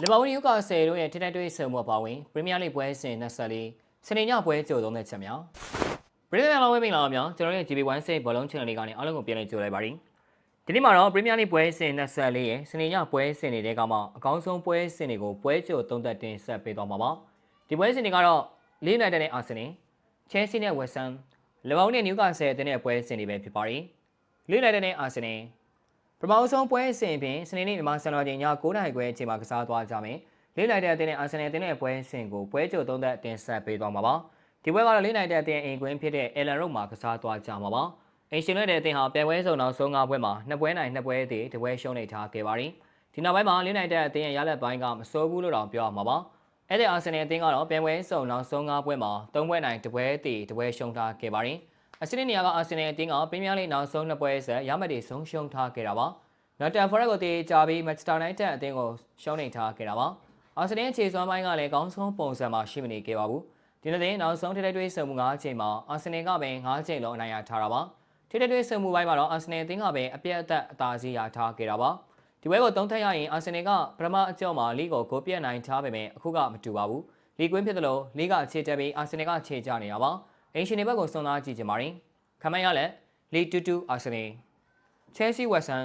လီဗာပူးနျူကာဆယ်တို့ရဲ့ထိတိုက်တွေ့ဆုံမှုပါဝင်ပရီးမီးယားလိပွဲစဉ်24စနေညပွဲကြိုသုံးတဲ့ချက်များပရီးမီးယားလောင်းဝဲမင်္ဂလာပါများကျွန်တော်ရဲ့ GB1 ဘောလုံး channel လေးကနေအားလုံးကိုပြန်လည်ကြိုလိုက်ပါရစေဒီနေ့မှာတော့ပရီးမီးယားလိပွဲစဉ်24ရဲ့စနေညပွဲစဉ်တွေကမှအကောင်းဆုံးပွဲစဉ်တွေကိုပွဲကြိုသုံးသက်တင်ဆက်ပေးသွားမှာပါဒီပွဲစဉ်တွေကတော့လေးနိုင်တဲ့အာဆင်နယ်ချဲလ်ဆီနဲ့ဝက်ဆမ်လီဗာပူးနဲ့နျူကာဆယ်တဲ့ပွဲစဉ်တွေပဲဖြစ်ပါတယ်လေးနိုင်တဲ့အာဆင်နယ်ပထမဆုံးပွဲစဉ်အပြင်စနေနေ့မြန်မာစံတော်ချိန်ည9:00နာရီခွဲအချိန်မှာကစားသွားကြမယ်။လေးနိုင်တဲ့အသင်းနဲ့အာဆင်နယ်အသင်းရဲ့ပွဲစဉ်ကိုပွဲကြိုသုံးသက်တင်ဆက်ပေးသွားမှာပါ။ဒီပွဲကတော့လေးနိုင်တဲ့အသင်းအိမ်ကွင်းဖြစ်တဲ့ Ellen Road မှာကစားသွားကြမှာပါ။အိမ်ရှင်တွေတဲ့အသင်းဟာပြိုင်ပွဲစုံနောက်ဆုံး5ပွဲမှာ2ပွဲနိုင်2ပွဲသေးတပွဲရှုံးနေထားခဲ့ပါတယ်။ဒီနောက်ပိုင်းမှာလေးနိုင်တဲ့အသင်းရဲ့ရလဒ်ပိုင်းကမစိုးဘူးလို့တောင်ပြောရမှာပါ။အဲ့ဒီအာဆင်နယ်အသင်းကတော့ပြိုင်ပွဲစုံနောက်ဆုံး5ပွဲမှာ3ပွဲနိုင်2ပွဲသေးတပွဲရှုံးထားခဲ့ပါတယ်။အစီအစဉ်နေရာကအာဆင်နယ်အသင်းကပရီးမီးယားလိနောက်ဆုံး2ပွဲဆက်ရမှတ်တွေဆုံးရှုံးထားခဲ့တာပါ။နော်တန်ဖော်ရက်ကိုတည်ကြပြီးမန်ချက်စတာယူနိုက်တက်အသင်းကိုရှုံးနေထားခဲ့တာပါ။အာဆင်နယ်ခြေစွမ်းပိုင်းကလည်းကောင်းဆုံးပုံစံမှာရှိမနေခဲ့ပါဘူး။ဒီနေ့နောက်ဆုံးထိတိုက်တွေ့ဆုံမှု9ချိန်မှာအာဆင်နယ်ကပဲ9ချိန်လုံးအနိုင်ရထားတာပါ။ထိတိုက်တွေ့ဆုံမှုပိုင်းမှာတော့အာဆင်နယ်အသင်းကပဲအပြတ်အသတ်အသာစီးရထားခဲ့တာပါ။ဒီပွဲကိုသုံးထပ်ရရင်အာဆင်နယ်ကပထမအကြော့မှာလီကိုဂိုးပြတ်နိုင်ထားပေမဲ့အခုကမတူပါဘူး။လီကွင်းဖြစ်တယ်လို့လီကခြေတက်ပြီးအာဆင်နယ်ကခြေကျနေတာပါ။အင်ရှင်တွေဘက်ကိုစွန့်သားကြည့်ကြပါရင်ခမန်းရလက်လီ2-2အာဆင်နယ်ချဲလ်ဆီဝက်ဆမ်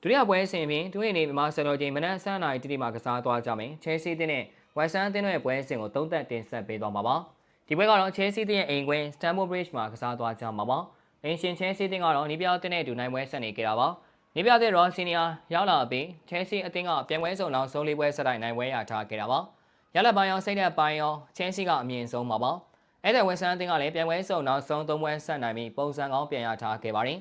ဒုတိယပွဲစဉ်ပြင်တွင်းနေမြန်မာစံတော်ချိန်မနက်7:00နာရီတိတိမှာကစားသွားကြမယ်ချဲလ်ဆီအသင်းနဲ့ဝက်ဆမ်အသင်းတို့ရဲ့ပွဲစဉ်ကိုသုံးသက်တင်ဆက်ပေးသွားမှာပါဒီပွဲကတော့ချဲလ်ဆီအသင်းရဲ့အိမ်ကွင်းစတန်ဖို့ဘရစ်မှာကစားသွားကြမှာပါအင်ရှင်ချဲလ်ဆီအသင်းကတော့နီးပြအသင်းနဲ့အတူနိုင်ပွဲဆက်နေကြတာပါနီးပြအသင်းရော်စီနီယာရောက်လာပြီးချဲလ်ဆီအသင်းကပြိုင်ပွဲစုံနောက်ဆုံး၄ပွဲဆက်တိုက်နိုင်ပွဲရထားခဲ့တာပါရလက်ပိုင်းရောစိတ်သက်ပိုင်းရောချဲလ်ဆီကအမြင့်ဆုံးပါအဲ့တဲ့ဝက်ဆမ်အသင်းကလည်းပြိုင်ပွဲစုံနောက်ဆုံး၃ပွဲဆက်နိုင်ပြီးပုံစံကောင်းပြန်ရထားခဲ့ပါတယ်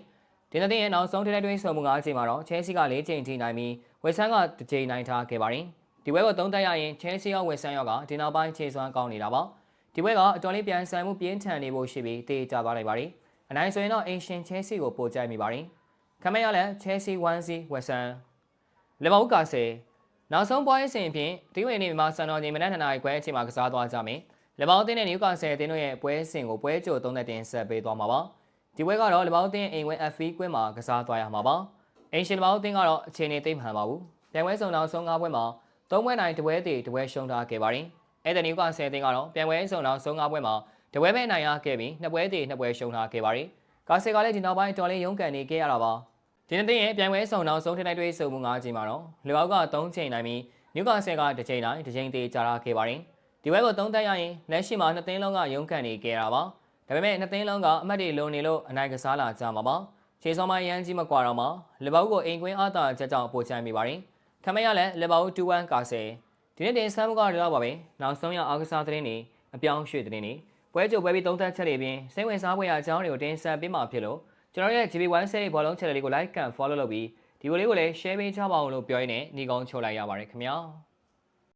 ဒီနေ့ရဲ့နောက်ဆုံးထိတိုက်တွေ့ဆုံမှု9ချိန်မှာတော့ချဲလ်ဆီက4ချိန်ထိနိုင်ပြီးဝက်ဆမ်က1ချိန်နိုင်ထားခဲ့ပါတယ်။ဒီပွဲကိုသုံးသပ်ရရင်ချဲလ်ဆီရောဝက်ဆမ်ရောကဒီနောက်ပိုင်းခြေစွမ်းကောင်းနေတာပါ။ဒီပွဲကအတော်လေးပြန်ဆန်မှုပြင်းထန်နေဖို့ရှိပြီးတေးကြသွားနိုင်ပါတယ်။အနိုင်ဆိုရင်တော့အင်ရှင်ချဲလ်ဆီကိုပိုကြိုက်မိပါတယ်။ခမရလည်းချဲလ်ဆီ1-0ဝက်ဆမ်လီဗာပူးကာဆယ်နောက်ဆုံးပွဲစဉ်အပြင်ဒီဝင်းနေမှာစံတော်ချိန်မနက်2နာရီခွဲအချိန်မှာကစားသွားကြမယ်။လီဗာပူးအသင်းနဲ့နျူကာဆယ်အသင်းတို့ရဲ့ပွဲစဉ်ကိုပွဲကြိုသုံးသက်တင်ဆက်ပေးသွားမှာပါ။ဒီပွဲကတော့လီဗာပူးအသင်းအိမ်ဝင် FV ကွင်းမှာကစားသွားရမှာပါ။အင်ရှင်လီဗာပူးအသင်းကတော့အခြေအနေသိမ့်မှန်ပါဘူး။ပြိုင်ပွဲစုံနောက်ဆုံး5ပွဲမှာ3ပွဲနိုင်2ပွဲသေး2ပွဲရှုံးထားခဲ့ပါတယ်။အဲ့ဒီနျူကာဆယ်အသင်းကတော့ပြိုင်ပွဲစုံနောက်ဆုံး5ပွဲမှာ2ပွဲပဲနိုင်ရခဲ့ပြီး2ပွဲသေး2ပွဲရှုံးထားခဲ့ပါတယ်။ကာဆယ်ကလည်းဒီနောက်ပိုင်းတော်လေးရုန်းကန်နေခဲ့ရတာပါ။ဒီနေ့ရဲ့ပြိုင်ပွဲစုံနောက်ဆုံးထိတိုက်တွေ့ဆုံမှု9ချိန်မှာတော့လီဗာပူးက3ချိန်နိုင်ပြီးနျူကာဆယ်က1ချိန်နိုင်1ချိန်သေးကြာလာခဲ့ပါတယ်။ဒီပွဲကိုသုံးသပ်ရရင်လက်ရှိမှာ2သင်းလုံးကရုန်းကန်နေခဲ့ရတာပါ။ဒါပေမဲ့2သင်းလုံးကအမှတ်တွေလုံနေလို့အနိုင်ကစားလာကြမှာပါခြေစောမိုင်းရန်ကြီးမကွာတော့မှလီဗာပူးကိုအိမ်ကွင်းအားသာချက်ကြောင့်ပိုချိုင်းမိပါတယ်ခမရလည်းလီဗာပူး2-1ကာဆယ်ဒီနေ့တင်ဆန်းမှုကဒီလောက်ပါပဲနောက်ဆုံးရအားကစားသတင်းတွေအပြောင်းရွှေ့သတင်းတွေပွဲကြိုပွဲပြီးသုံးသပ်ချက်တွေပြင်စိတ်ဝင်စားဖွယ်ရာအကြောင်းတွေကိုတင်ဆက်ပေးမှာဖြစ်လို့ကျွန်တော်ရဲ့ GB1 ဘောလုံး channel လေးကို like and follow လုပ်ပြီးဒီဗီဒီယိုလေးကိုလည်း share ပေးကြပါဦးလို့ပြောရင်းနဲ့ညီကောင်းချိုးလိုက်ရပါတယ်ခင်ဗျာ